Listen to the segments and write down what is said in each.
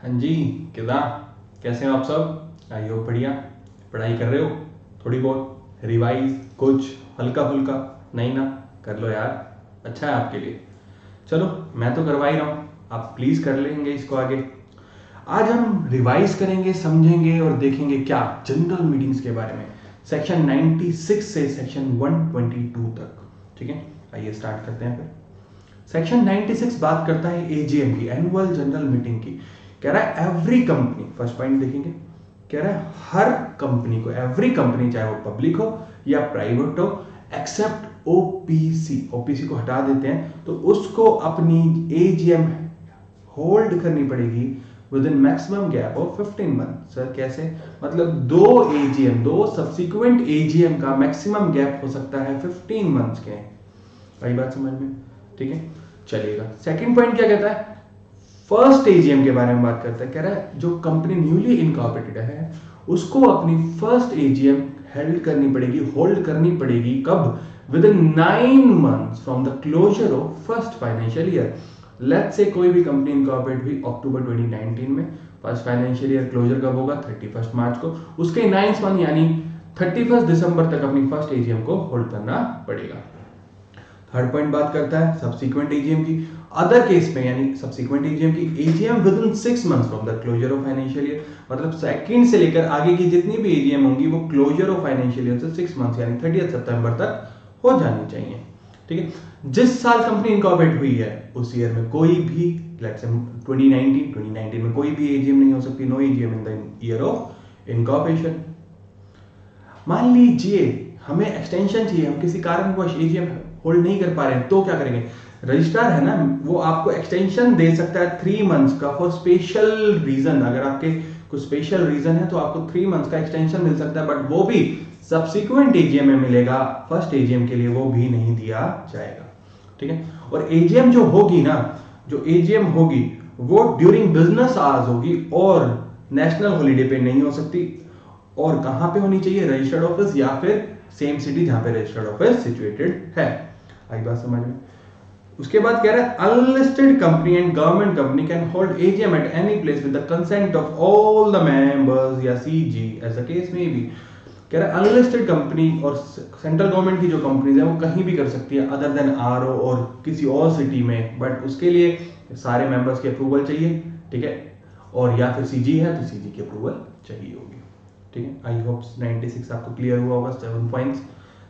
हाँ जी, किदा कैसे हो आप सब? आई हो बढ़िया। पढ़ाई कर रहे हो? थोड़ी बहुत रिवाइज कुछ हल्का फुल्का? नहीं ना, कर लो यार, अच्छा है आपके लिए। चलो, मैं तो करवा ही रहा हूँ, आप प्लीज़ कर लेंगे इसको आगे। आज हम रिवाइज करेंगे, समझेंगे और देखेंगे क्या जनरल मीटिंग्स के बारे में, सेक्शन 96 से सेक्शन 122 तक। ठीक है, आइए स्टार्ट करते हैं फिर। सेक्शन 96 बात करता है एजीएम की, एनुअल जनरल मीटिंग की। कह रहा है एवरी कंपनी, फर्स्ट पॉइंट देखेंगे, कह रहा है हर कंपनी को, एवरी कंपनी चाहे वो पब्लिक हो या प्राइवेट हो, एक्सेप्ट ओपीसी, ओपीसी को हटा देते हैं, तो उसको अपनी एजीएम होल्ड करनी पड़ेगी with in maximum gap of 15 month. Sir कैसे? मतलब दो एजीएम, दो सब्सिक्वेंट एजीएम का मैक्सिमम गैप हो सकता है 15 मंथ्स के। वही बात समझ में? ठीक है, चलिएगा। सेकंड पॉइंट क्या कहता है? फर्स्ट एजीएम के बारे में बात करता है। कह रहा है जो कंपनी न्यूली इनकॉर्पोरेटेड है उसको अपनी फर्स्ट एजीएम हेल्ड करनी पड़ेगी, होल्ड करनी पड़ेगी। कब? Within 9 months from the closure of first financial year. Let's say कोई भी कंपनी इनकॉर्पोरेट हुई अक्टूबर 2019 में, फर्स्ट फाइनेंशियल ईयर क्लोजर कब होगा? 31 मार्च को। उसके 9 मंथ यानी 31 दिसंबर तक अपनी फर्स्ट एजीएम को होल्ड करना पड़ेगा। थर्ड पॉइंट बात करता है सब्सिक्वेंट एजीएम की। अदर केस में यानी सब्सिक्वेंट एजीएम की, AGM within 6 months from the closure of financial year, मतलब सेकंड से लेकर आगे की जितनी भी एजीएम होंगी वो क्लोजर ऑफ फाइनेंशियल ईयर से 6 मंथ्स यानी 30 सितंबर तक हो जानी चाहिए। ठीक है, जिस साल कंपनी इनकॉर्पोरेट हुई है उस ईयर में कोई भी, लेट्स से 2019 में कोई भी एजीएम नहीं हो सकती, no AGM in the year of incorporation. मान लीजिए हमें एक्सटेंशन चाहिए, हम किसी कारणवश एजीएम होल्ड नहीं कर पा रहे हैं, तो क्या करेंगे? रजिस्ट्रार है ना, वो आपको एक्सटेंशन दे सकता है 3 मंथ्स का फॉर स्पेशल रीजन। अगर आपके कुछ स्पेशल रीजन है तो आपको 3 मंथ्स का एक्सटेंशन मिल सकता है, बट वो भी सब्सिक्वेंट एजीएम में मिलेगा, फर्स्ट एजीएम के लिए वो भी नहीं दिया जाएगा। ठीक है, और एजीएम जो होगी ना, जो एजीएम होगी वो ड्यूरिंग बिजनेस आवर्स होगी और नेशनल हॉलीडे पे नहीं हो सकती। और कहां पे होनी चाहिए? रजिस्टर्ड ऑफिस या फिर सेम सिटी जहां पे रजिस्टर्ड ऑफिस सिचुएटेड है। आई बात समझ में? उसके बाद कह रहा है unlisted company and government company can hold AGM at any place with the consent of all the members या सीजी एज द केस में भी। कह रहा है अनलिस्टेड कंपनी और सेंट्रल गवर्नमेंट की जो कंपनीज है वो कहीं भी कर सकती है अदर देन आरओ और किसी और सिटी में, बट उसके लिए सारे मेंबर्स की अप्रूवल चाहिए। ठीक है, और या फिर सीजी है तो सीजी की अप्रूवल चाहिए होगी। ठीक है, आई होप 96 आपको क्लियर हुआ होगा। 7 पॉइंट्स,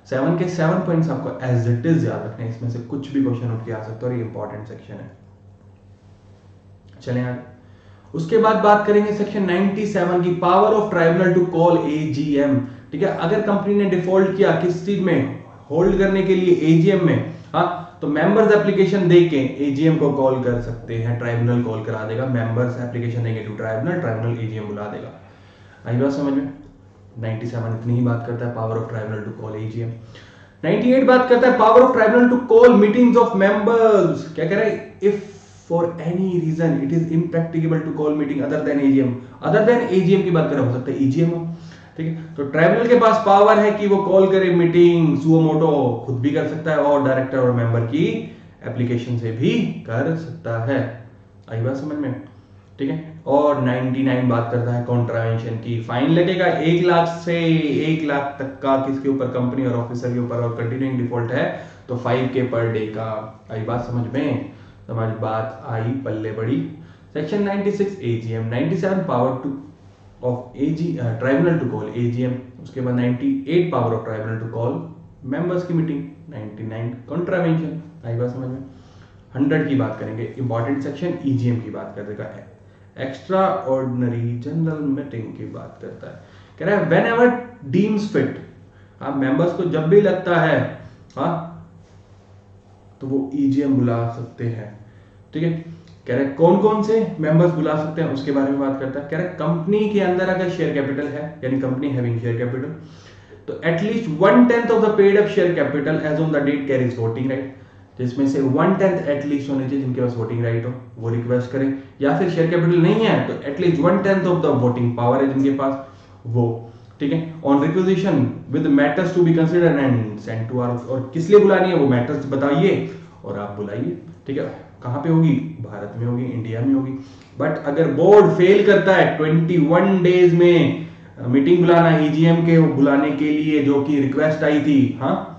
7 के 7 पॉइंट्स आपको एज इट इज याद रखने हैं, इसमें से कुछ भी क्वेश्चन उठ के आ सकता है और ये इंपॉर्टेंट सेक्शन है। चलें आगे। उसके बाद बात करेंगे सेक्शन 97 की, power of tribunal to call AGM. ठीक है, अगर कंपनी ने डिफॉल्ट किया किस चीज में? होल्ड करने के लिए एजीएम में, हाँ, तो मेंबर्स एप्लीकेशन देके एजीएम को कॉल कर सकते हैं, ट्राइब्यूनल कॉल करा देगा। मेंबर्स एप्लीकेशन देंगे टू ट्राइब्यूनल, ट्राइब्यूनल एजीएम बुला देगा। आई बात समझ में? 97 इतनी ही बात करता है power of tribunal to call AGM. 98 बात करता है power of tribunal to call meetings of members. क्या कह रहा है? If for any reason it is impracticable to call meeting other than AGM, other than AGM की बात कर रहा, हो सकता है ईजीएम हो। ठीक है, तो ट्राइब्यूनल के पास पावर है कि वो कॉल करे मीटिंग, सुओ मोटो खुद भी कर सकता है और डायरेक्टर और मेंबर की एप्लीकेशन से भी कर सकता है। आई बात समझ में? ठीक है, और 99 बात करता है कॉन्ट्रावेंशन की। फाइन लगेगा 1 लाख से 1 लाख तक का किसके ऊपर? कंपनी और ऑफिसर के ऊपर, और कंटिन्यूइंग डिफॉल्ट है तो 5K पर डे का। आई बात समझ में? समझ बात आई, पल्ले बड़ी। Section 96 AGM, 97 power to of AG tribunal to call AGM. उसके बाद 98 power of tribunal to call members की मीटिंग, 99 कॉन्ट्रावेंशन। आई बात समझ में? 100 की बात करेंगे, इंपॉर्टेंट सेक्शन ईजीएम की बात कर देगा। एक्स्ट्रा ऑर्डिनरी जनरल मीटिंग की बात करता है। कह रहा है वेन एवर डीम्स फिट, हाँ, मेंबर्स को जब भी लगता है, हाँ, तो वो ईजीएम बुला सकते हैं। ठीक है, कह रहा है कौन कौन से मेंबर्स बुला सकते हैं उसके बारे में बात करता है। कह रहा है कंपनी के अंदर अगर शेयर कैपिटल है, यानी कंपनी हैविंग शेयर कैपिटल, तो at least 1/10 of the paid up share capital as on the date carries voting right, जिसमें से 1/10 एटलीस्ट होने चाहिए जिनके पास वोटिंग राइट हो, वो रिक्वेस्ट करें। या फिर शेयर कैपिटल नहीं है तो at least 1/10 of the voting power है जिनके पास, वो। ठीक है, on requisition with matters to be considered and send to R, और किस लिए बुलानी है वो मैटर्स बताइए और आप बुलाइए। ठीक है, कहाँ पे होगी? भारत में होगी, इंडिया में होगी। बट अगर बोर्ड फेल करता है 21 डेज में मीटिंग बुलाना ईजीएम के बुलाने के लिए, जो कि रिक्वेस्ट आई थी, हाँ,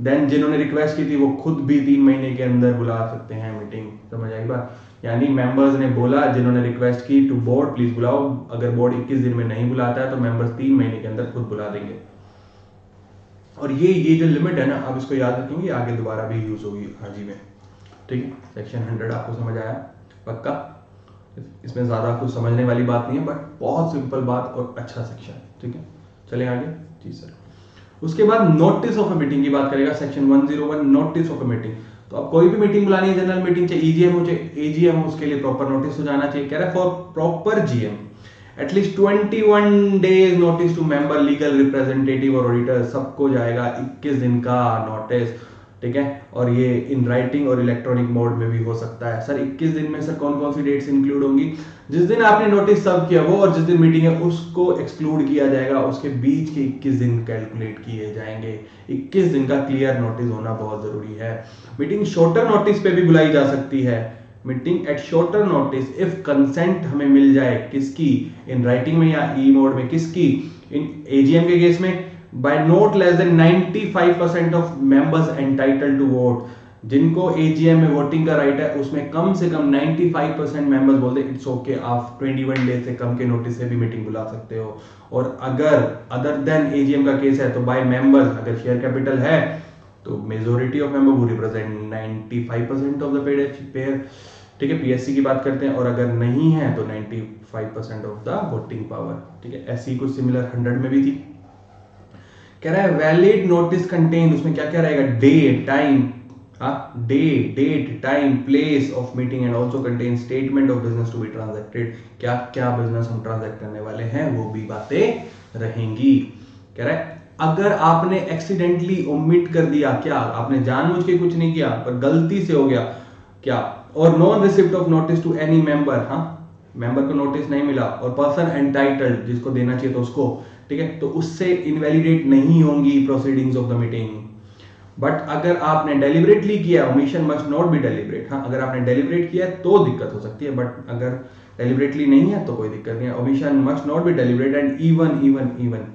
देन जिन्होंने रिक्वेस्ट की थी वो खुद भी 3 महीने के अंदर बुला सकते हैं मीटिंग। समझ आई बात? यानी मेंबर्स ने बोला, जिन्होंने रिक्वेस्ट की टू बोर्ड प्लीज बुलाओ, अगर बोर्ड 21 दिन में नहीं बुलाता है तो मेंबर्स 3 महीने के अंदर खुद बुला देंगे। और ये जो लिमिट है ना, आप इसको याद रखेंगे, आगे दोबारा भी यूज होगी आरजी में। ठीक है, सेक्शन 100 आपको समझ आया पक्का? इसमें ज्यादा कुछ समझने वाली बात नहीं है, बट बहुत सिंपल बात और अच्छा सेक्शन। ठीक है, चले आगे। जी सर। उसके बाद नोटिस ऑफ ए मीटिंग की बात करेगा section 101, notice of a meeting. तो अब कोई भी मीटिंग बुलानी है, जनरल मीटिंग, चाहे ईजीएम हो चाहे एजीएम हो, उसके लिए प्रॉपर नोटिस हो जाना चाहिए। कह रहा है for proper GM at least 21 days notice to member, legal representative और ऑडिटर, सबको जाएगा 21 दिन का नोटिस। ठीक है, और ये इन राइटिंग और इलेक्ट्रॉनिक मोड में भी हो सकता है। सर 21 दिन में सर कौन कौन सी डेट्स इंक्लूड होंगी? जिस दिन आपने नोटिस सर्व किया वो, और जिस दिन मीटिंग है उसको एक्सक्लूड किया जाएगा, उसके बीच के 21 दिन कैलकुलेट किए जाएंगे। 21 दिन का क्लियर नोटिस होना बहुत जरूरी है। मीटिंग शॉर्टर नोटिस पे भी बुलाई जा सकती है। Meeting at shorter notice if consent हमें मिल जाए, किसकी? इन राइटिंग में या ई मोड में, किसकी? इन एजीएम के केस में by not less than 95% of members entitled to vote, जिनको एजीएम में वोटिंग का राइट है उसमें कम से कम 95% मेंबर्स बोलते इट्स ओके, आप 21 डेज से कम के नोटिस से भी मीटिंग बुला सकते हो। और अगर अदर देन एजीएम का केस है तो बाय मेंबर्स, अगर शेयर कैपिटल है तो मेजोरिटी ऑफ मेंबर वो रिप्रेजेंट 95% ऑफ द पेयर। ठीक है, पीएससी की बात करते हैं, और अगर नहीं है तो 95% ऑफ द वोटिंग पावर। ठीक है, ऐसी कुछ सिमिलर 100 में भी थी। कह रहा है वैलिड नोटिस कंटेन, उसमें क्या क्या रहेगा? Day, time, day, date, time, place of meeting and also contain statement of business to be transacted. क्या क्या बिजनेस हम ट्रांजैक्ट करने वाले हैं वो भी बातें रहेंगी। कह रहा है अगर आपने एक्सीडेंटली ओमिट कर दिया, क्या आपने जानबूझ के कुछ नहीं किया पर गलती से हो गया क्या, और non receipt of notice to any member, member को नोटिस नहीं मिला, और पर्सन एंटाइटल्ड, जिसको देना चाहिए तो उसको, ठीक है, तो उससे इनवैलिडेट नहीं होंगी proceedings of the meeting. But अगर आपने डेलिबरेटली किया, omission must not be deliberate, अगर आपने डेलिबरेट किया तो दिक्कत हो सकती है, बट अगर डेलिबरेटली नहीं है तो कोई दिक्कत नहीं है। Omission must not be deliberate and even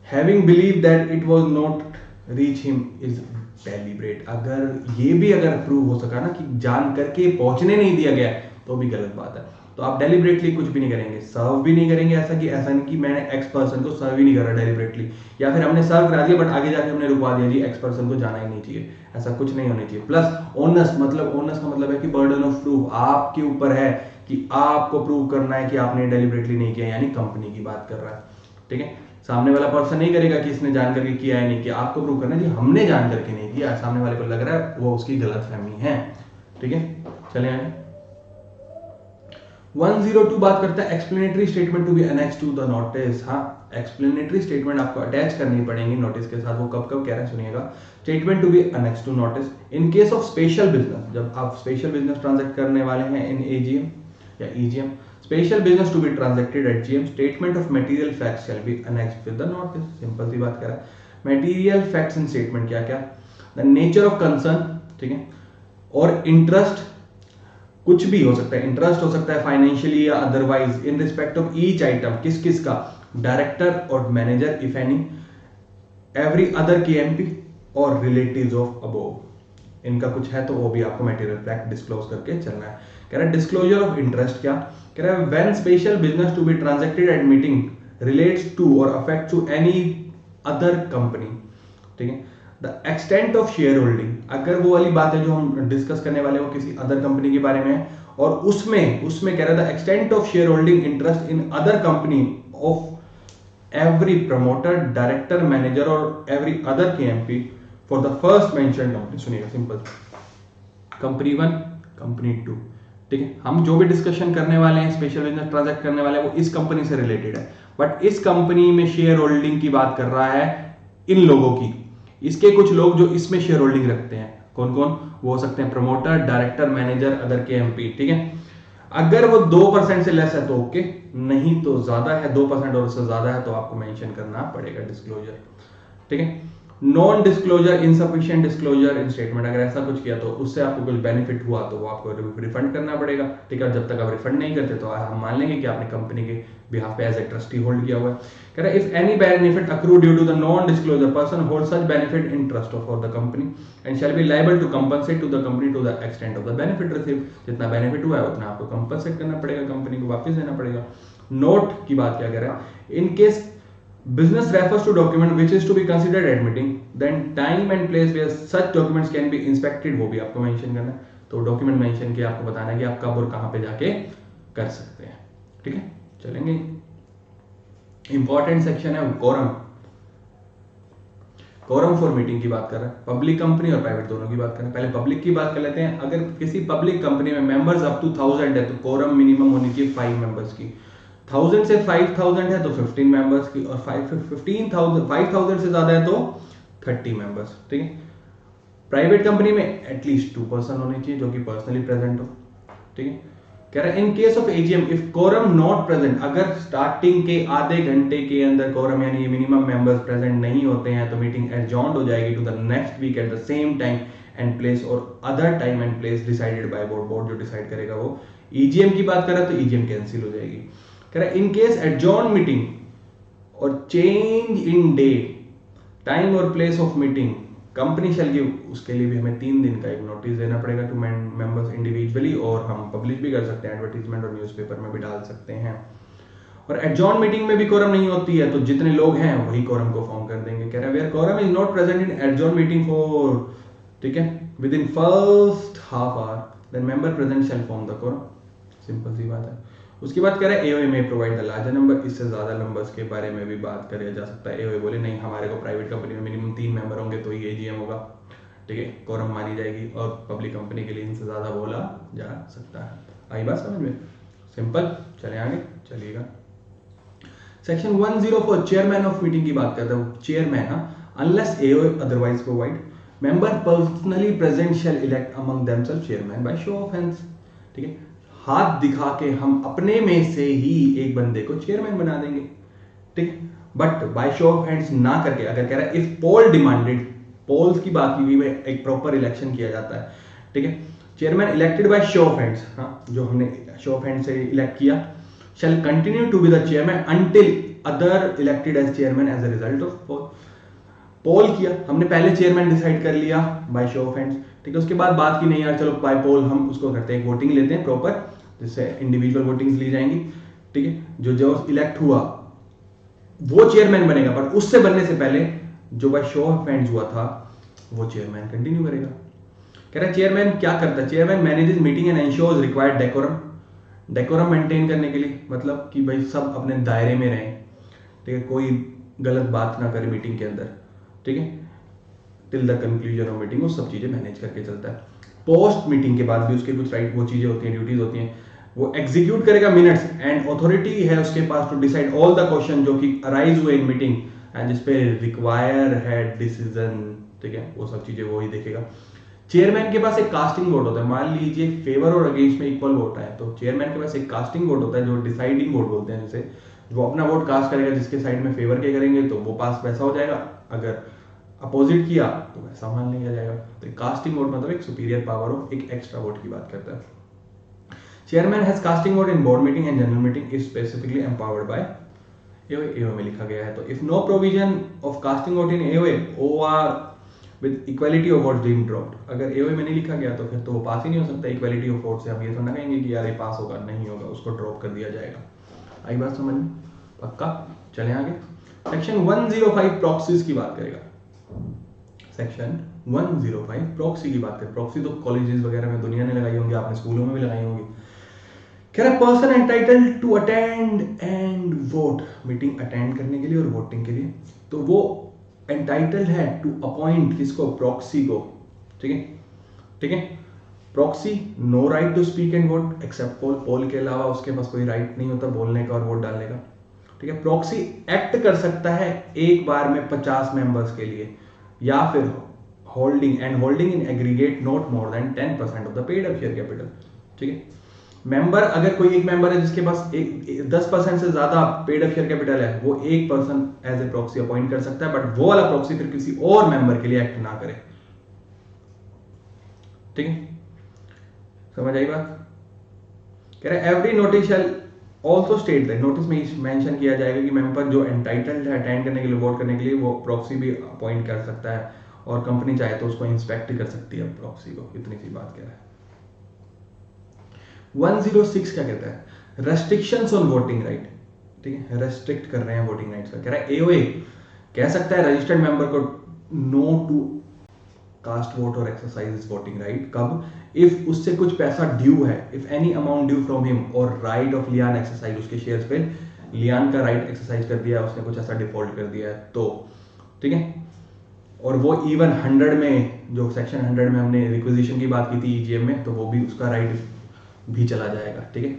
having believe that it was not reach him is deliberate. अगर ये भी अगर प्रूव हो सका ना कि जान करके पहुंचने नहीं दिया गया तो भी गलत बात है। तो आप डेलिबरेटली कुछ भी नहीं करेंगे, सर्व भी नहीं करेंगे, ऐसा नहीं कि मैंने एक्स पर्सन को सर्व ही नहीं करा डेलिबरेटली, या फिर हमने सर्व करा दिया बट आगे जाके हमने रुकवा दिया जी एक्स पर्सन को जाना ही नहीं चाहिए, ऐसा कुछ नहीं होना चाहिए। प्लस ओनस का मतलब है कि बर्डन ऑफ प्रूफ आपके ऊपर है कि आपको प्रूव करना है कि आपने डेलिबरेटली नहीं किया, यानी कंपनी की बात कर रहा है। ठीक है, सामने वाला पर्सन नहीं करेगा कि इसने जान करके किया है नहीं किया, आपको प्रूव करना है जी हमने जान करके नहीं किया, सामने वाले को लग रहा है वो उसकी गलतफहमी है। ठीक है, चले आगे। 102 बात करता है explanatory statement to be annex to the notice. Explanatory statement आपको अटैच करनी पड़ेंगी नोटिस के साथ। वो कब कह रहे हैं सुनिएगा। Statement to be annex to notice in case of special business, जब आप स्पेशल बिजनेस ट्रांजैक्ट करने वाले हैं इन एजीएम या EGM, special business to be transacted at GM, statement of material facts shall be annexed with the notice. Simple सी बात कर रहा है। मटेरियल फैक्ट्स इन स्टेटमेंट क्या क्या? द नेचर ऑफ कंसर्न, ठीक है, और इंटरेस्ट, कुछ भी हो सकता है, इंटरेस्ट हो सकता है फाइनेंशियली या otherwise, in respect of each item, किस किस का? डायरेक्टर और manager if any, every other KMP और रिलेटिव्स ऑफ अबोव, इनका कुछ है तो वो भी आपको मटेरियल फैक्ट डिस्क्लोज करके चलना है। कह रहा है डिस्क्लोजर ऑफ इंटरेस्ट क्या? कह रहा है when special business to be transacted at meeting relates to और affect to any other company. ठीक है, the extent of share holding, अगर वो वाली बात है जो हम डिस्कस करने वाले वो किसी अदर कंपनी के बारे में है, और उसमें कह रहा था extent of share holding interest in other company of every promoter, director, manager और every other KMP for the first mention company. सुनिएगा सिंपल, कंपनी 1, कंपनी 2, ठीक है, हम जो भी डिस्कशन करने वाले हैं, स्पेशल बिजनेस ट्रांजैक्ट करने वाले हैं, वो इस कंपनी से रिलेटेड है, बट इस कंपनी में शेयर होल्डिंग की बात कर रहा है इन लोगों की, इसके कुछ लोग जो इसमें शेयर होल्डिंग रखते हैं, कौन कौन? वो हो सकते हैं promoter, director, manager, other KMP. ठीक है, अगर वो 2% से लेस है तो ओके, नहीं तो ज्यादा है 2% और उससे ज्यादा है तो आपको मेंशन करना पड़ेगा डिस्क्लोजर। ठीक है, नॉन डिस्क्लोजर, इनसफिशिएंट डिस्क्लोजर इन स्टेटमेंट, अगर ऐसा कुछ किया तो उससे आपको कुछ बेनिफिट हुआ तो वो आपको रिफंड करना पड़ेगा, ठीक है। जब तक आप रिफंड नहीं करते तो हम मान लेंगे कि आपने कंपनी के बिहाफ पे एज ए ट्रस्टी होल्ड किया हुआ है। कह रहा है if any benefit accrue due to the non disclosure person hold such benefit in trust for the company and shall be liable to compensate to the company to the extent of the benefit receive. जितना benefit हुआ है उतना आपको compensate करना पड़ेगा, company को वापस देना पड़ेगा। नोट की बात क्या कह रहा है, in case business refers to document which is to be considered admitting, then time and place where such documents can be inspected वो भी आपको मेंशन करना है। तो डॉक्यूमेंट मेंशन किया, आपको बताना है कि आप कब और कहां पे जाके कर सकते हैं, ठीक है। चलेंगे, इंपॉर्टेंट सेक्शन है कोरम। कोरम फॉर मीटिंग की बात कर रहा है, पब्लिक कंपनी और प्राइवेट दोनों की बात कर रहे हैं। पहले पब्लिक की बात कर लेते हैं। अगर किसी पब्लिक कंपनी में मेंबर्स अप टू 1000 है तो कोरम मिनिमम होनी चाहिए 5 मेंबर्स की। 1000 से 5000 है तो 15 मेंबर्स की, और 5000 से ज्यादा है तो 30 मेंबर्स, ठीक है। प्राइवेट कंपनी में एटलीस्ट 2 पर्सन होने चाहिए जो कि पर्सनली प्रेजेंट हो, ठीक है। कह रहा है in case of AGM if quorum not present, अगर स्टार्टिंग के आधे घंटे के अंदर कोरम यानी मिनिमम मेंबर्स प्रेजेंट नहीं होते हैं तो मीटिंग एडजॉर्न्ड हो जाएगी to the next week at the same time and place और other time and place decided by board. Board जो डिसाइड करेगा वो। ईजीएम की बात कर रहा है तो ईजीएम कैंसिल हो जाएगी। कह रहा है इन केस एडजॉर्न मीटिंग और चेंज इन डे टाइम और place of meeting company shall give, उसके लिए भी हमें 3 दिन का एक नोटिस देना पड़ेगा टू मेंबर्स इंडिविजुअली, और हम पब्लिश भी कर सकते हैं, एडवर्टीजमेंट और न्यूज़पेपर में भी डाल सकते हैं। और एडजॉर्न मीटिंग में भी कोरम नहीं होती है तो जितने लोग हैं वही कोरम को फॉर्म कर देंगे। कह रहा है where quorum is not present in adjourn meeting for, ठीक है, within first half hour then member present shall form the quorum. Simple सी बात है। उसके बाद कह रहा है एओए में प्रोवाइड द लार्जर नंबर, इससे ज्यादा नंबर्स के बारे में भी बात किया जा सकता है। एओए बोले नहीं, हमारे को प्राइवेट कंपनी में मिनिमम 3 मेंबर होंगे तो ही एजीएम होगा, ठीक है, कोरम मानी जाएगी, और पब्लिक कंपनी के लिए इनसे ज्यादा बोला जा सकता है। आई बात समझ में? सिंपल। चले आगे, चलिएगा। सेक्शन 104 चेयरमैन ऑफ मीटिंग की बात करता है। Chairman, unless AOA otherwise provide, member personally present shall elect among themselves chairman by show of hands, ठीक है। हाथ दिखा के हम अपने में से ही एक बंदे को चेयरमैन बना देंगे, ठीक है, but by show of hands ना करके। अगर कह रहा है इफ पोल डिमांडेड, पोल्स की बात की हुई है, एक प्रॉपर इलेक्शन किया जाता है, ठीक है। Chairman elected by show of hands, जो हमने शो ऑफ हैंड से इलेक्ट किया, shall continue to be the chairman until other elected as chairman as a result of poll. Poll किया हमने, पहले चेयरमैन डिसाइड कर लिया बाय शो ऑफ हैंड्स, ठीक है। उसके बाद बात की नहीं यार चलो बाय पोल हम उसको करते हैं, वोटिंग लेते हैं प्रॉपर, जिससे इंडिविजुअल वोटिंग्स ली जाएंगी, ठीक है। जो इलेक्ट हुआ वो चेयरमैन बनेगा, पर उससे बनने से पहले जो बाय शो ऑफ हैंड्स हुआ था वो चेयरमैन कंटिन्यू करेगा। कह रहा है चेयरमैन क्या करता है, chairman manages meeting and ensures required decorum. Decorum maintain करने के लिए मतलब कि भाई सब अपने दायरे में रहें, ठीक है, कोई गलत बात ना करे मीटिंग के अंदर, ठीक है, till the conclusion of meeting, वो सब चीजें मैनेज करके चलता है। पोस्ट मीटिंग के बाद भी उसके कुछ राइट वो चीजें होती हैं, ड्यूटीज होती हैं, वो एग्जीक्यूट करेगा मिनट्स एंड अथॉरिटी है उसके पास to decide all the question जो कि अराइज हुए इन मीटिंग एंड जिस पे रिक्वायर है डिसीजन, ठीक है, वो सब चीजें वो ही देखेगा। चेयरमैन के पास एक कास्टिंग वोट होता है, मान लीजिए फेवर और अगेंस्ट में इक्वल वोट है तो चेयरमैन के पास एक कास्टिंग वोट होता है जो डिसाइडिंग वोट बोलते हैं, जिसे वो अपना वोट कास्ट करेगा, जिसके साइड में फेवर के करेंगे तो वो पास वैसा हो जाएगा, अगर अपोजिट किया तो वैसा मान लिया जाएगा। तो कास्टिंग वोट मतलब एक सुपीरियर पावर ऑफ एक एक्स्ट्रा वोट की बात करता है। Chairman has casting vote in board meeting and general meeting is specifically empowered by AOA में लिखा गया है। तो if no provision of casting vote in AOA or with equality of votes deemed dropped, अगर एओए में नहीं लिखा गया तो फिर तो वो पास ही नहीं हो सकता। इक्वालिटी ऑफ वोट से हम ये तो ना कहेंगे कि यार ये पास होगा, नहीं होगा, उसको ड्रॉप कर दिया जाएगा। आई बात समझ में? पक्का। चले आगे। सेक्शन 105 प्रॉक्सीज की बात करेगा। सेक्शन 105 प्रॉक्सी की बात करें। प्रॉक्सी तो कॉलेजेस वगैरह में दुनिया ने लगाई होंगी, आपने स्कूलों में भी लगाई होंगी। कह रहा person entitled to attend and vote, meeting attend करने के लिए और वोटिंग के लिए, तो वो एंटाइटल्ड है टू अपॉइंट किसको, प्रॉक्सी को, ठीक है, ठीक है। Proxy no right to speak and vote except poll, poll के अलावा उसके पास कोई राइट नहीं होता बोलने का और वोट डालने का, ठीक है। प्रॉक्सी एक्ट कर सकता है एक बार में 50 मेंबर्स के लिए, या फिर holding in aggregate not more than 10% of the paid up share capital, ठीक है। मेंबर, अगर कोई एक मेंबर है जिसके पास 10% से ज्यादा पेड अप शेयर कैपिटल है, वो एक person as a proxy appoint कर सकता है, बट वो वाला प्रॉक्सी फिर किसी और मेंबर के लिए एक्ट ना करे। ठीक है, समझ आई बात? कह रहे every notice shall also state that, notice में मेंशन किया जाएगा कि मेंबर जो एंटाइटल्ड है अटेंड करने के लिए, वोट करने के लिए, वो प्रॉक्सी भी अपॉइंट कर सकता है, और कंपनी चाहे तो उसको इंस्पेक्ट कर सकती है प्रॉक्सी को। इतनी सी बात कह रहा है। 106 क्या कहता है? Restrictions on voting right. ठीक है, रेस्ट्रिक्ट कर रहे हैं वोटिंग राइट्स का। कह रहा है एओए कह सकता है रजिस्टर्ड मेंबर को नो टू कास्ट वोट और एक्सरसाइज वोटिंग राइट। कब? इफ उससे कुछ पैसा ड्यू है, if any amount due from him और राइट ऑफ लियान एक्सरसाइज, उसके शेयर्स पे लियान का राइट एक्सरसाइज कर दिया है, उसने कुछ ऐसा डिफॉल्ट कर दिया है तो। ठीक है, और वो इवन 100 में, जो सेक्शन 100 में हमने रिक्विजिशन की बात की थी ईजीएम में, तो वो भी उसका राइट भी चला जाएगा। ठीक है,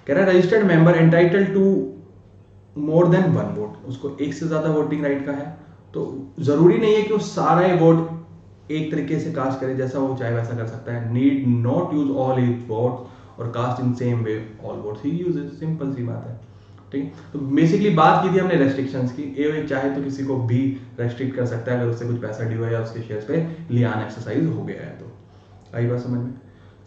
कह रहा है registered member entitled to more than 1 vote, उसको एक से ज्यादा वोटिंग राइट का है, तो जरूरी नहीं है कि वो सारा वोट एक तरीके से कास्ट करे, जैसा वो चाहे वैसा कर सकता है। Need not use all his votes और cast in same way all votes ही यूजेस, सिंपल सी बात है। ठीक है, तो बेसिकली बात की थी हमने रेस्ट्रिक्शंस की। ए चाहे तो किसी को भी रेस्ट्रिक्ट कर सकता है अगर उससे कुछ पैसा ड्यू है या उसके शेयर्स पे लियान एक्सरसाइज हो गया है तो। आई बात समझ में?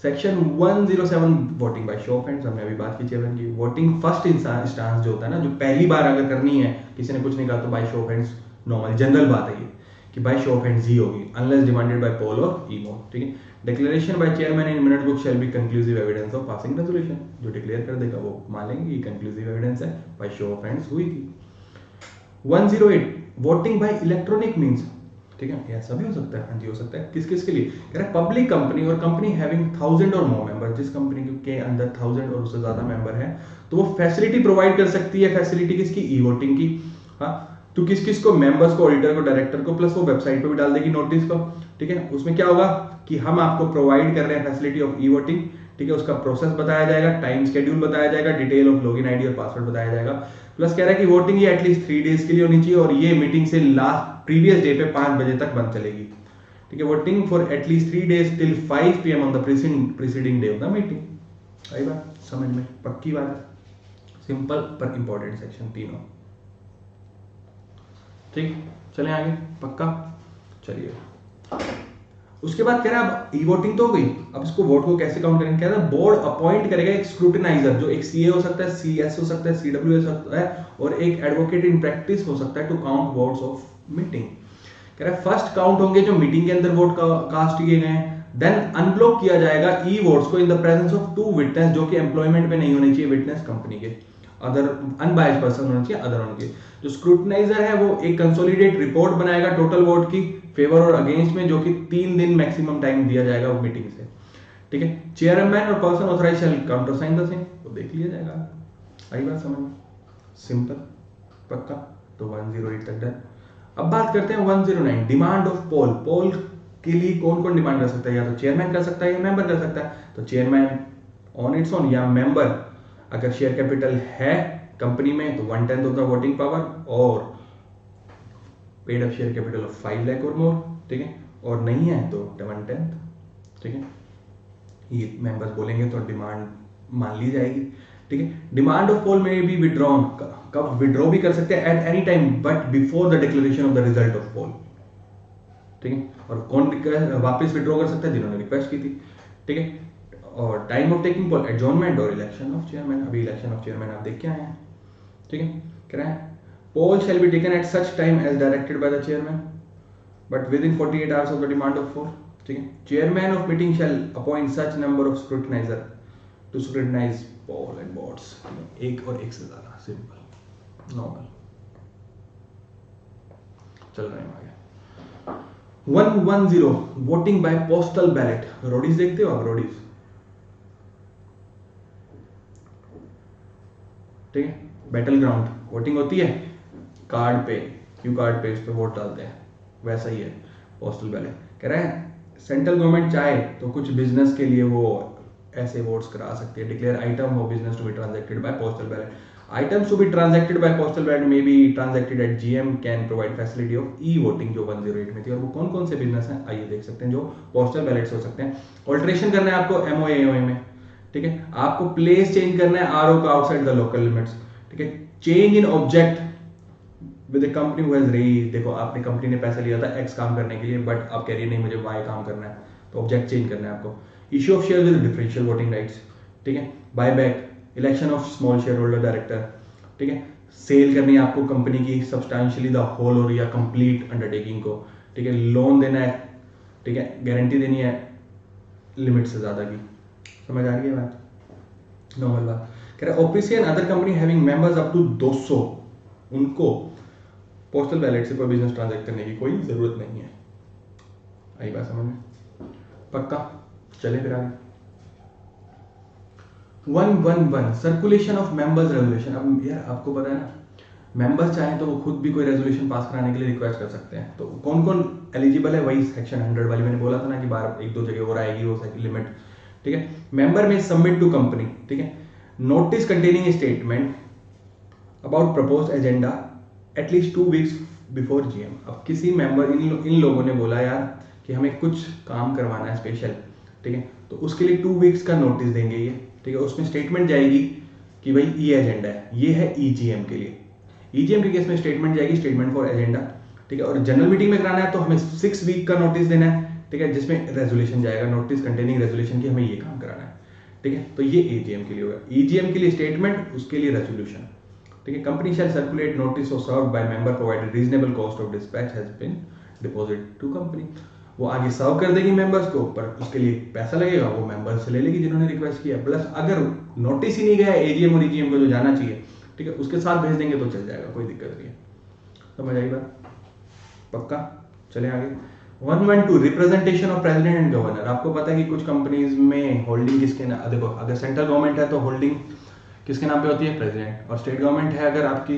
Section 107 voting by show of hands, हमने अभी बात की चेयरमैन की। वोटिंग फर्स्ट इंस्टांस जो होता है ना, जो पहली बार अगर करनी है, किसी ने कुछ नहीं कहा तो by show of hands normal general बात है ये कि बाय शो ऑफ हैंड्स ही होगी, अनलेस डिमांडेड बाय पोल और ईमो। ठीक है, declaration by chairman in minute book shall be conclusive evidence of passing resolution, जो डिक्लेयर कर देगा वो मान लेंगे ये कंक्लूसिव एविडेंस है, बाय शो ऑफ हैंड्स हुई थी। 108 वोटिंग बाय इलेक्ट्रॉनिक मींस। ठीक है, ऐसा भी हो सकता है, हाँ जी हो सकता है। किस किस के लिए? कह रहा है पब्लिक कंपनी और कंपनी हैविंग 1000 और मोर मेंबर, जिस कंपनी के अंदर 1000 और उससे ज्यादा मेंबर है तो वो फैसिलिटी प्रोवाइड कर सकती है। फैसिलिटी किसकी? ई वोटिंग की। हाँ, तो किस किस को? मेंबर्स को, ऑडिटर को, डायरेक्टर को, प्लस वो वेबसाइट पे भी डाल देगी नोटिस को। ठीक है, उसमें क्या होगा कि हम आपको प्रोवाइड कर रहे हैं फैसिलिटी ऑफ ई वोटिंग। ठीक है, उसका प्रोसेस बताया जाएगा, टाइम शेड्यूल बताया जाएगा, डिटेल ऑफ लॉगिन आईडी और पासवर्ड बताया जाएगा। प्लस कह रहा है कि वोटिंग ये एटलीस्ट 3 डेज के लिए होनी चाहिए और ये मीटिंग से लास्ट प्रीवियस डे पे 5 बजे तक बंद चलेगी। ठीक है, voting for at least 3 days till 5 PM on the preceding day of the meeting. आई बात समझ में? पक्की बात है, सिंपल पर इंपॉर्टेंट सेक्शन तीनों। ठीक, चलें आगे। पक्का? चलिए, उसके बाद कह रहा है अब ई वोटिंग तो हो गई, अब इसको वोट को कैसे काउंट करेंगे? कह रहा है बोर्ड अपॉइंट करेगा एक स्क्रूटिनाइजर, जो एक सीए हो सकता है, सीएस हो सकता है, सीडब्ल्यू हो सकता है, और एक एडवोकेट इन प्रैक्टिस हो सकता है, to count votes of meeting. कह रहा है फर्स्ट काउंट होंगे जो मीटिंग के अंदर वोट कास्ट किए गए हैं, देन अनब्लॉक किया जाएगा ई वोट्स को in the presence of 2 witness, जो कि एम्प्लॉयमेंट पे नहीं होने चाहिए विटनेस, कंपनी के अदर अनबायस्ड पर्सन होने चाहिए, अदर उनके। जो स्क्रूटनाइजर है वो एक कंसोलिडेट रिपोर्ट बनाएगा टोटल वोट की फेवर और अगेंस्ट में, जो कि 3 दिन मैक्सिमम टाइम दिया जाएगा वो मीटिंग से। ठीक है, चेयरमैन और person authorised shall countersign the same, तो देख लिया जाएगा। आई बात समझ में? सिंपल, पक्का। तो 108 तक डन। अब बात करते हैं 109 डिमांड ऑफ पोल। पोल के लिए कौन कौन डिमांड कर सकता है? या तो चेयरमैन कर सकता है या मेंबर कर सकता है। तो चेयरमैन ऑन इट्स ओन, या मेंबर अगर शेयर कैपिटल है कंपनी में तो 1/10 ऑफ द वोटिंग पावर, और paid up share capital of 5 lakh और मोर। ठीक है, और नहीं है तो 1/10। ठीक है, ये मेंबर्स बोलेंगे तो डिमांड मान ली जाएगी। ठीक है, डिमांड ऑफ पोल में बी विड्रॉन, कब विड्रॉ भी कर सकते हैं? At any time but before the declaration of the result of poll. ठीक है, और कौन वापस विड्रॉ कर सकता है? जिन्होंने रिक्वेस्ट की थी। ठीक है, और time of taking poll adjournment और इलेक्शन ऑफ चेयरमैन। अभी इलेक्शन ऑफ चेयरमैन आप देख के आए हैं। ठीक है, कह रहे हैं poll shall be taken at such time as directed by the chairman but within 48 hours of the demand of poll. ठीक है, chairman of meeting shall appoint such number of scrutiniser to scrutinise poll and votes. एक और एक से ज्यादा, simple normal. चल रहे हैं आगे। 110 voting by postal ballot. Roadies देखते हो आप? रोडीज, ठीक है, बैटल ग्राउंड वोटिंग होती है, कार्ड पे, क्यू कार्ड पे इस पे वोट डालते हैं, वैसा ही है पोस्टल बैलेट। कह रहे हैं सेंट्रल गवर्नमेंट चाहे तो कुछ बिजनेस के लिए वो ऐसे वोट्स करा सकती है। Declare item of business to be transacted by postal ballot. Items to be transacted by postal ballot may be transacted at GM can provide facility of e voting, जो 108 में थी। और वो कौन कौन से बिजनेस हैं आइए देख सकते हैं जो पोस्टल बैलेट्स हो सकते हैं। ऑल्ट्रेशन करना है आपको एमओए में, ठीक है। आपको प्लेस चेंज करना है आरओ का आउटसाइड द लोकल लिमिट्स, ठीक है। Change in object with the company who has raise, देखो आपने कंपनी ने पैसा लिया था एक्स काम करने के लिए, बट आप कह रही है नहीं मुझे वाई काम करना है, तो ऑब्जेक्ट चेंज करना है आपको। Issue of share with differential voting rights, ठीक है। Buy back, election of small share holder director, ठीक है। सेल करनी है आपको कंपनी की सब्सटैंशियली द होल और या कंप्लीट अंडरटेकिंग को, ठीक है। लोन देना है, ठीक है। गारंटी देनी है लिमिट से ज्यादा की, समझ आ रही है बात, नॉर्मल बात। कह रहा है OPC and other company having members up to 200, उनको पोस्टल बैलेट से कोई बिजनेस ट्रांजैक्ट करने की कोई जरूरत नहीं है। आई बात समझ में, पक्का। चले फिर आगे। 111 सर्कुलेशन ऑफ मेंबर्स रेजोल्यूशन। अब यार आपको पता है ना, मेंबर्स चाहे तो वो खुद भी कोई रेजोल्यूशन पास कराने के लिए रिक्वेस्ट कर सकते हैं। तो कौन कौन एलिजिबल है, वही सेक्शन 100 वाली मैंने बोला था ना कि बार एक दो जगह और आएगी वो लिमिट, ठीक है। मेंबर में सबमिट टू कंपनी, ठीक है, notice containing statement about proposed agenda at least 2 weeks before GM. अब किसी मेंबर इन लोगों ने बोला यार कि हमें कुछ काम करवाना है स्पेशल, ठीक है, तो उसके लिए 2 वीक्स का नोटिस देंगे ये, ठीक है। उसमें स्टेटमेंट जाएगी कि भाई ये एजेंडा है, ये है ईजीएम के लिए। ईजीएम के केस में स्टेटमेंट जाएगी, स्टेटमेंट फॉर एजेंडा, ठीक है। और जनरल मीटिंग में कराना है तो हमें 6 वीक का नोटिस देना है, ठीक है, जिसमें रेजोल्यूशन जाएगा, नोटिस कंटेनिंग रेजोल्यूशन की हमें ये काम कराना है, ठीक है। तो ये ईजीएम के लिए होगा। ईजीएम के लिए स्टेटमेंट, उसके लिए रेजोल्यूशन, ठीक है। कंपनी शैल सर्कुलेट नोटिस और serve by member provided reasonable cost of dispatch has been deposit to company. वो आगे सर्व कर देगी मेंबर्स को, पर उसके लिए पैसा लगेगा, वो मेंबर्स से ले लेगी जिन्होंने रिक्वेस्ट किया। प्लस अगर नोटिस ही नहीं गया एजीएम और ईजीएम को जो जाना चाहिए, ठीक है, उसके साथ भेज देंगे तो चल जाएगा, कोई दिक्कत नहीं है। समझ आई बात, पक्का। चले आगे। 112 representation of president and governor. आपको पता है कि कुछ कंपनीज में होल्डिंग किसके नाम, देखो अगर सेंट्रल गवर्नमेंट है तो होल्डिंग किसके नाम पे होती है, प्रेसिडेंट। और स्टेट गवर्नमेंट है अगर आपकी,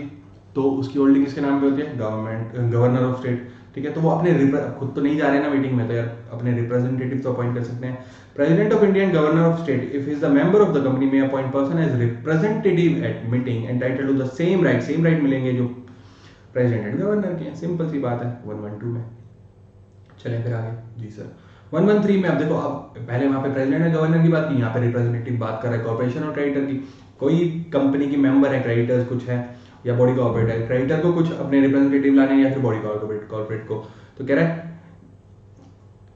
तो उसकी होल्डिंग किसके नाम पे होती है, गवर्नमेंट, गवर्नर ऑफ स्टेट, ठीक है। तो वो अपने खुद तो नहीं जा रहे ना मीटिंग में, तो यार अपने रिप्रेजेंटेटिव तो अपॉइंट कर सकते हैं। President of India and governor of state if is the member of the company में appoint person as representative at meeting entitled to the same right मिलेंगे जो प्रेसिडेंट एंड गवर्नर के हैं। सिंपल सी बात है 112 में। चलें फिर आगे। जी सर। 113 में अब देखो, अब पहले वहां पे प्रेसिडेंट एंड गवर्नर की बात की, यहाँ पे रिप्रेजेंटेटिव बात कर रहा है कॉर्पोरेशन और क्रेडिटर की। कोई कंपनी की मेंबर है, क्रेडिटर्स कुछ है या बॉडी कॉर्पोरेट है, क्रेडिटर को कुछ अपने रिप्रेजेंटेटिव लाने हैं या फिर बॉडी कॉर्पोरेट को, तो कह रहा है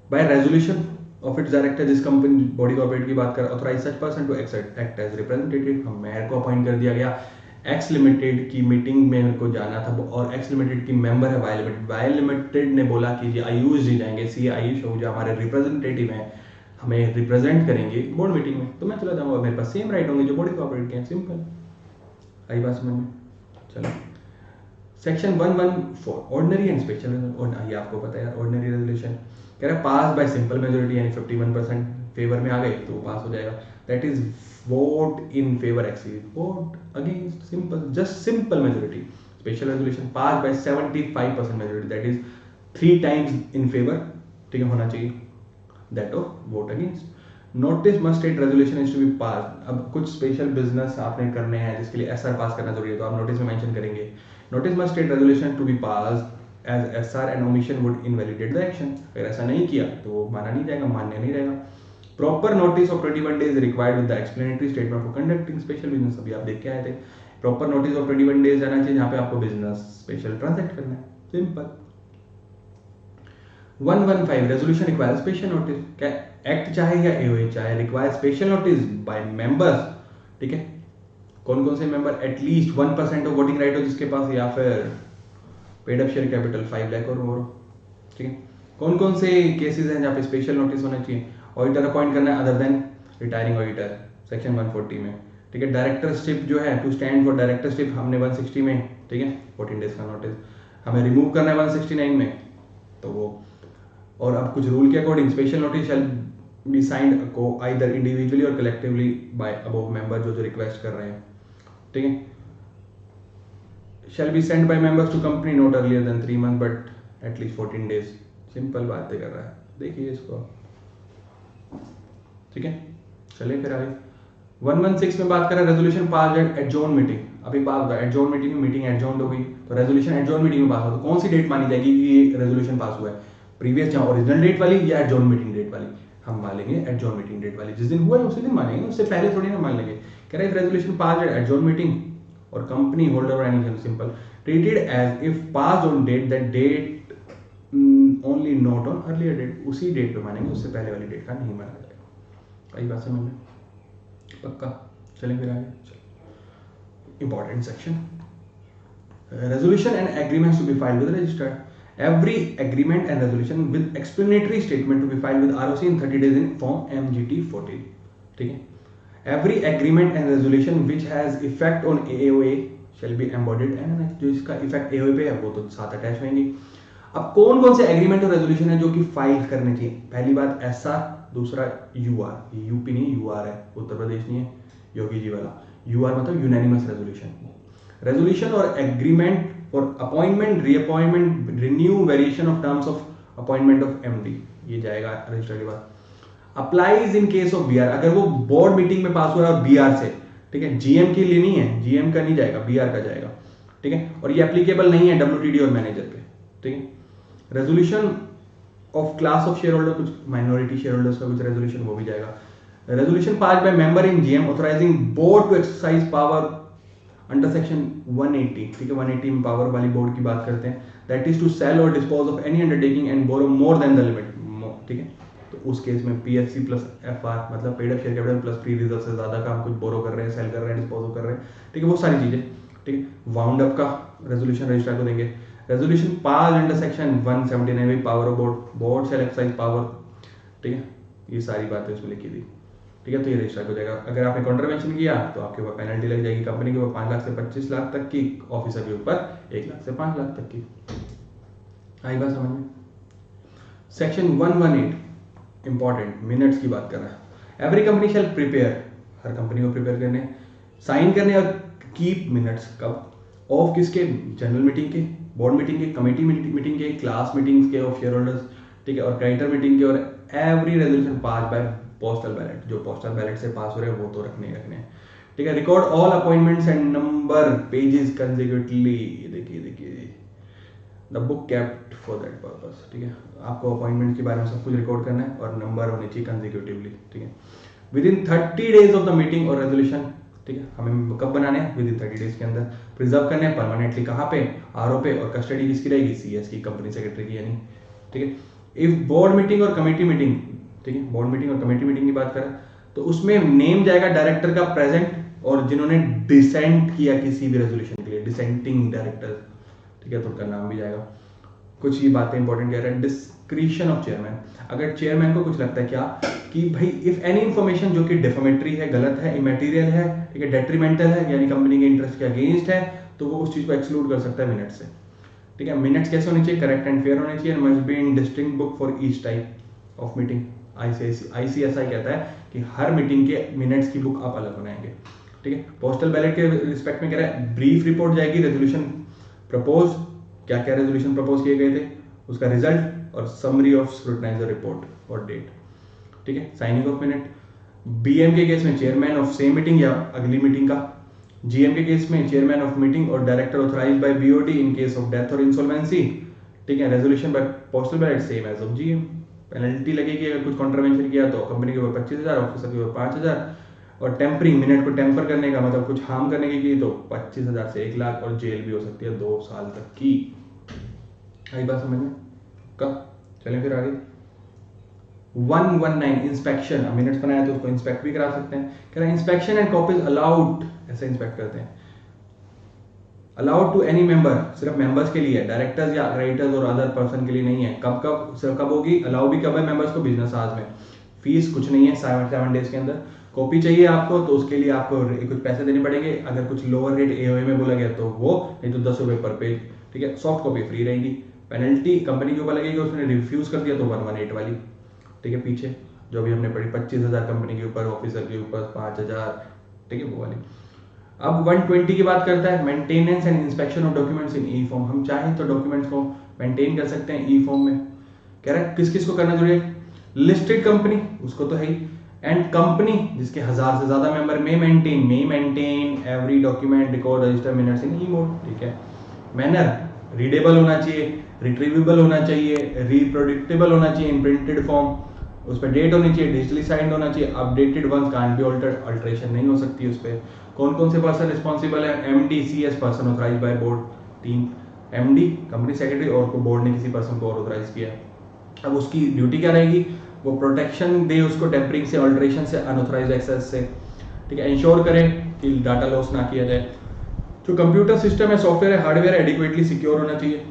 by resolution of its director, जिस कंपनी बॉडी कॉर्पोरेट की बात कर, authorise such person to act as representative. हम मेयर को अपॉइंट कर दिया गया, एक्स लिमिटेड की मीटिंग में मेरे को जाना था और एक्स लिमिटेड की मेंबर है वाई लिमिटेड। वाई लिमिटेड ने बोला कि ये आयुष जी जाएंगे, सी आयुष जो हमारे रिप्रेजेंटेटिव हैं, हमें रिप्रेजेंट करेंगे बोर्ड मीटिंग में, तो मैं चला जाऊंगा, मेरे पास सेम राइट होंगे जो बॉडी कॉर्पोरेट के हैं। सिंपल, आई बात समझ में। चलो सेक्शन 114 ऑर्डिनरी एंड स्पेशल, ये आपको पता है यार, ऑर्डिनरी रेजोल्यूशन कह रहा है पास बाय सिंपल मेजोरिटी, यानी 51% फेवर में आ गए तो पास हो जाएगा। That is vote in favour exceed vote against, simple, just simple majority. Special resolution pass by 75% majority, that is 3 times in favour, ठीक है, होना चाहिए, that of vote against. Notice must state resolution is to be pass. अब कुछ special business आपने करने हैं जिसके लिए एसआर पास करना जरूरी है, तो आप नोटिस में मेंशन करेंगे notice must state resolution to be pass as SR and omission would invalidate the action. अगर ऐसा नहीं किया तो वो माना नहीं जाएगा, मान्य नहीं रहेगा। Proper notice of 21 days required with the explanatory statement for conducting special business. अभी आप देख के आए थे, प्रॉपर नोटिस ऑफ 21 डेज आना चाहिए जहां पे आपको बिजनेस स्पेशल ट्रांजैक्ट करना है, simple. 115 resolution require special notice. क्या एक्ट चाहे या एओए चाहे, require special notice bye members, ठीक है। कौन कौन से member, at least 1% of voting right हो जिसके पास, या फिर paid up share capital 5 lakh और मोर, ठीक है। कौन कौन से केसेस हैं जहाँ पे स्पेशल नोटिस होना चाहिए। ऑडिटर अपॉइंट करना है other than retiring auditor, section 140 में, ठीक है। डायरेक्टरशिप जो है, टू स्टैंड फॉर डायरेक्टरशिप, हमने 160 में, ठीक है, 14 डेज का नोटिस। हमें रिमूव करना है 169 में, तो वो। और अब कुछ रूल के according special notice shall be signed को आइदर इंडिविजुअली और कलेक्टिवली बाय अबव मेंबर, जो रिक्वेस्ट कर रहे हैं, ठीक है। shall be sent by members to company not earlier than 3 months but at least 14 days। Simple बातें कर रहा है, देखिए इसको, ठीक है। चलिए फिर आगे 116 में बात कर रहा है resolution pass at adjourn meeting. अभी पास हुआ एडजॉर्न मीटिंग में, मीटिंग एडजॉर्न हो गई तो रेजोल्यूशन एडजॉर्न मीटिंग में पास हुआ, तो कौन सी डेट मानी जाएगी कि ये रेजोल्यूशन पास हुआ है, प्रीवियस जहां ओरिजिनल डेट वाली या एडजॉर्न मीटिंग डेट वाली। हम मान लेंगे एडजॉर्न मीटिंग डेट वाली, जिस दिन हुआ है उसी दिन मानेंगे, उससे पहले थोड़ी ना मान लेंगे। कह रहे resolution pass at adjourn meeting और कंपनी होल्डर और any simple treated as if pass on date that date only not on earlier date, उसी डेट पे मानेंगे, उससे पहले वाली डेट का नहीं माना जाएगा। कई बात समझ में पक्का? चलें फिर आगे। Important section, resolution and agreements to be filed with the registrar. Every agreement and resolution with explanatory statement to be filed with ROC in 30 days in form MGT 14. ठीक है? Every agreement and resolution which has effect on AOA shall be embodied and जो इसका effect AOA पे है वो तो साथ attach होंगे। अब कौन कौन से एग्रीमेंट और रेजोल्यूशन है जो कि फाइल करने चाहिए? पहली बात SR, दूसरा UR, यूपी नहीं UR है, उत्तर प्रदेश नहीं है, योगी जी वाला। UR मतलब यूनानिमस रेजोल्यूशन। रेजोल्यूशन और agreement for appointment, reappointment, renew, variation of terms of appointment of MD, ये जाएगा रजिस्टर के बाद। Applies in case of BR, अगर वो बोर्ड मीटिंग में पास हो रहा है और बीआर से, ठीक है, जीएम के लिए नहीं है, जीएम का नहीं जाएगा, बीआर का जाएगा, ठीक है, और ये एप्लीकेबल नहीं है डब्ल्यूटीडी और मैनेजर पे, ठीक है। Resolution of class of share holder, कुछ माइनॉरिटी शेयर होल्डर्स का कुछ रेजोल्यूशन, वो भी जाएगा। Resolution pass by member in GM authorising board to exercise power under section 180, ठीक है, 180 में पावर वाली बोर्ड की बात करते हैं, दैट इज टू सेल और dispose of any undertaking and borrow more than the limit, ठीक है। तो उस केस में पीएफसी प्लस एफआर मतलब paid up share capital plus free reserve से ज्यादा का हम कुछ बोरो कर रहे हैं, सेल कर रहे हैं, डिस्पोज कर रहे हैं, ठीक है, वो सारी चीजें, ठीक है। वाउंड अप का रेजोल्यूशन रजिस्ट्रार को देंगे। रेजोल्यूशन पास अंडर सेक्शन 179 में power of board, board shall exercise power, ठीक है, ये सारी बातें उसमें लिखी थी, ठीक है। तो ये रजिस्टर हो जाएगा। अगर आपने कॉन्ट्रावेंशन किया तो आपके ऊपर पेनल्टी लग जाएगी, कंपनी के ऊपर 5 लाख से 25 लाख तक की, ऑफिसर के ऊपर 1 लाख से 5 लाख तक की। आई बात समझ में? सेक्शन 118 इंपॉर्टेंट, मिनट्स की बात कर रहा है। एवरी कंपनी शैल प्रिपेयर, हर कंपनी को प्रिपेयर करने, साइन करने और कीप मिनट्स, कब? ऑफ किसके? जनरल मीटिंग के, बोर्ड मीटिंग के, कमेटी मीटिंग के, क्लास मीटिंग्स के ऑफ शेयर होल्डर्स, ठीक है, और क्रेडिटर मीटिंग के, और every resolution pass by postal ballot, जो पोस्टल बैलेट से पास हो रहे हैं वो तो रखने हैं, ठीक है। Record all appointments and number pages consecutively, देखिए the book kept for that purpose, ठीक है। आपको अपॉइंटमेंट के बारे में सब कुछ रिकॉर्ड करना है और नंबर होने चाहिए कंसेक्यूटिवली, ठीक है। With in 30 days of the meeting और रेजोल्यूशन, ठीक है, हमें कब बनाने हैं? विद इन 30 डेज के अंदर। प्रिजर्व करने हैं परमानेंटली, कहाँ पे? आरओ पे, और कस्टडी किसकी रहेगी? सीएस की, कंपनी सेक्रेटरी की, यानी, ठीक है। इफ बोर्ड मीटिंग और कमेटी मीटिंग, ठीक है, बोर्ड मीटिंग और कमेटी मीटिंग की बात करें तो उसमें नेम जाएगा डायरेक्टर का प्रेजेंट, और जिन्होंने डिसेंट किया किसी भी रेजोल्यूशन के लिए, डिसेंटिंग डायरेक्टर, ठीक है, तो उनका नाम भी जाएगा। कुछ ही बातें इंपॉर्टेंट कह रहे हैं। डिस्क्रिशन ऑफ चेयरमैन, अगर चेयरमैन को कुछ लगता है क्या कि भाई इफ एनी इंफॉर्मेशन जो कि डिफेमेटरी है, गलत है, इमेटीरियल है, ठीक है, डेट्रीमेंटल है, यानी कंपनी के इंटरेस्ट के अगेंस्ट है, तो वो उस चीज को एक्सक्लूड कर सकता है मिनट से, ठीक है। मिनट्स कैसे होने चाहिए? करेक्ट एंड फेयर होने चाहिए, must be in distinct book for each type of meeting. ICSI कहता है कि हर मीटिंग के मिनट्स की बुक आप अलग बनाएंगे, ठीक है। पोस्टल बैलेट के रिस्पेक्ट में कह रहा है ब्रीफ रिपोर्ट जाएगी, रेजोल्यूशन प्रपोज, क्या क्या रेजोल्यूशन प्रपोज किए गए थे, उसका रिजल्ट, और समरी ऑफ स्क्रूटनाइजर रिपोर्ट और डेट, ठीक है। साइनिंग ऑफ मिनट, बीएम के केस में चेयरमैन ऑफ सेम मीटिंग या अगली मीटिंग का, जीएम के केस में चेयरमैन ऑफ मीटिंग और director authorised by BOD in case of death और इंसॉल्वेंसी, ठीक है। Resolution by postal ballot same as of GM. Penalty लगेगी अगर कुछ कॉन्ट्रावेंशन किया तो कंपनी के ऊपर 25,000, ऑफिसर के ऊपर 5,000, और टेम्परिंग, मिनट को टेम्पर करने का मतलब कुछ हार्म करने की तो 25,000 से 1 लाख, और जेल भी हो सकती है 2 साल तक की। आई बात समझ में? कब? चलें फिर आगे। 119 इंस्पेक्शन, मिनट्स बनाया तो उसको इंस्पेक्ट भी करा सकते हैं। कह रहे हैं इंस्पेक्शन एंड कॉपीज अलाउड, ऐसे इंस्पेक्ट करते हैं। अलाउड टू एनी मेंबर, सिर्फ मेंबर्स के लिए, डायरेक्टर्स या क्रेडिटर्स और अदर पर्सन के लिए नहीं है। कब कब सिर्फ कब होगी? अलाउ भी कब है मेंबर्स को? बिजनेस आवर्स में। फीस कुछ नहीं है, 7 डेज के अंदर। कॉपी चाहिए आपको तो उसके लिए आपको कुछ पैसे देने पड़ेंगे, अगर कुछ लोअर रेट एओए में बोला गया तो वो, नहीं तो 10 रुपए पर पेज, ठीक है। सॉफ्ट कॉपी फ्री रहेगी। पेनल्टी कंपनी के ऊपर लगेगी, उसने रिफ्यूज कर दिया तो 118 वाली, ठीक है, पीछे जो भी हमने पढ़ी, 25,000 कंपनी के ऊपर, ऑफिसर के ऊपर 5,000, ठीक है, वो वाली। अब 120 की बात करता है, maintenance and inspection of documents in E form. हम चाहें तो डॉक्यूमेंट्स को मेंटेन कर सकते हैं ई फॉर्म में। कह रहा है किस किस को करना जरूरी है? लिस्टेड कंपनी, उसको तो है ही, एंड कंपनी जिसके 1000 से ज्यादा मेंबर में maintain every document, record, register minutes in E mode, ठीक है। मैनर, रीडेबल होना चाहिए, रिट्रीवेबल होना चाहिए, रिप्रोडक्टेबल होना चाहिए इन प्रिंटेड फॉर्म, उस पर डेट होनी चाहिए, डिजिटली साइंड होना चाहिए, updated once can't be altered, alteration नहीं हो सकती उस पर। कौन कौन से पर्सन रिस्पॉन्सिबल है? MD, CS person authorise by board, 3 MD company secretary और को बोर्ड ने किसी पर्सन को ऑथराइज किया है। अब उसकी ड्यूटी क्या रहेगी? वो प्रोटेक्शन दे उसको टेम्परिंग से, ऑल्टरेशन से, अनऑथराइज एक्सेस से, ठीक है, इंश्योर करें कि डाटा लॉस ना किया जाए। जो कंप्यूटर सिस्टम है, सॉफ्टवेयर है, हार्डवेयर है, एडिक्वेटली सिक्योर होना चाहिए,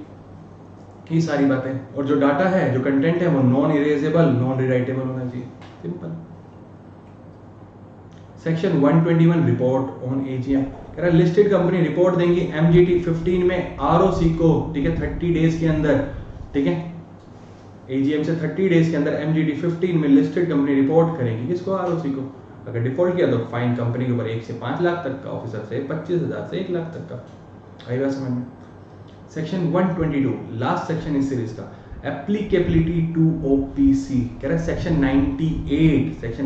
ये सारी बातें। और जो डाटा है, जो कंटेंट है, वो नॉन इरेजेबल, नॉन रिराइटेबल होना चाहिए, simple. Section 121 report on AGM कह रहा है लिस्टेड कंपनी रिपोर्ट देंगी एमजीटी 15 में आरओसी को, ठीक है, 30 डेज के अंदर, ठीक है, एजीएम से 30 डेज के अंदर एमजीटी 15 में लिस्टेड कंपनी रिपोर्ट करेंगी किसको? आरओसी को। अगर डिफॉल्ट किया तो फाइन कंपनी के ऊपर 1 से 5 लाख तक का, ऑफिसर से 25,000 से 1 लाख तक का। आएगा समझ में? सेक्शन 122 लास्ट सेक्शन इस सीरीज का, एप्लीकेबिलिटी टू ओपीसी कह रहा है section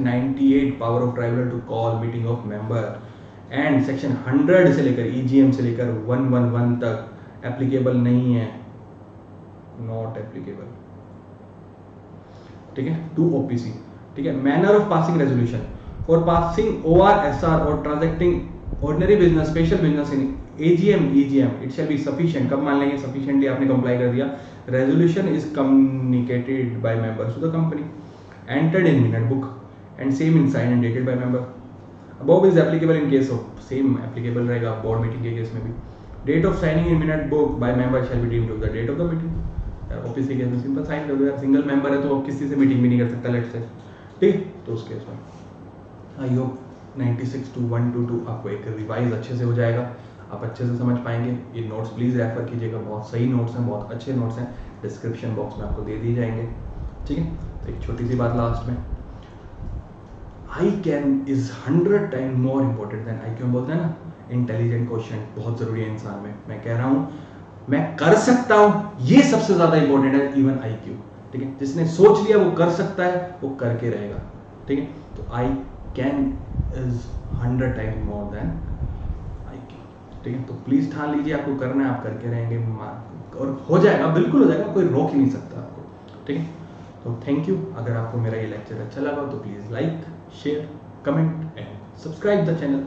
98 power of tribunal to call meeting of member, and section 100 से लेकर ईजीएम से लेकर 111 तक एप्लीकेबल नहीं है, नॉट एप्लीकेबल, ठीक है, टू ओपीसी, ठीक है। Manner of passing resolution for passing ORSR और transacting ordinary business, special business in AGM, it shall be sufficient. कब मान लेंगे? सफिशिएंटली आपने कंप्लाई कर दिया। Resolution is communicated by members to the company, entered in minute book and same in sign and dated by member. Above is applicable in case of, same applicable रहेगा board meeting के case में भी। Date of signing in minute book by member shall be deemed to the date of the meeting. Office के case में simple sign कर दो यार, single member है तो अब किसी से मीटिंग भी नहीं कर सकता लेट से, ठीक, तो उस केस में आई होप 96 to 122 आपको एक रिवाइज अच्छे से हो जाएगा, आप अच्छे से समझ पाएंगे। ये नोट्स प्लीज़ रेफर कीजिएगा, बहुत सही नोट्स हैं, बहुत अच्छे नोट्स हैं, डिस्क्रिप्शन बॉक्स में आपको दे दिए जाएंगे, ठीक है। तो एक छोटी सी बात लास्ट में, I can is 100 time more important than I क्यों बोलते हैं ना, इंटेलिजेंट क्वेश्चन बहुत जरूरी है इंसान में। मैं कह रहा हूँ मैं कर सकता हूँ, ये सबसे ज्यादा इंपॉर्टेंट है इवन IQ, ठीक है। जिसने सोच लिया वो कर सकता है, वो करके रहेगा, ठीक है। तो आई can is 100 time more than IQ, ठीक है। तो प्लीज ठान लीजिए आपको करना है, आप करके रहेंगे और हो जाएगा, बिल्कुल हो जाएगा, कोई रोक ही नहीं सकता आपको, ठीक है। तो थैंक यू। अगर आपको मेरा ये लेक्चर अच्छा लगा तो please like, share, comment and subscribe the channel,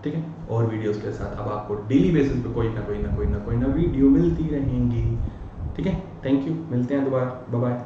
ठीक है। और वीडियोस के साथ अब आपको डेली बेसिस पे कोई ना वीडियो मिलती रहेंगी, ठीक है। थैंक यू, मिलते हैं दोबारा, बाय बाय।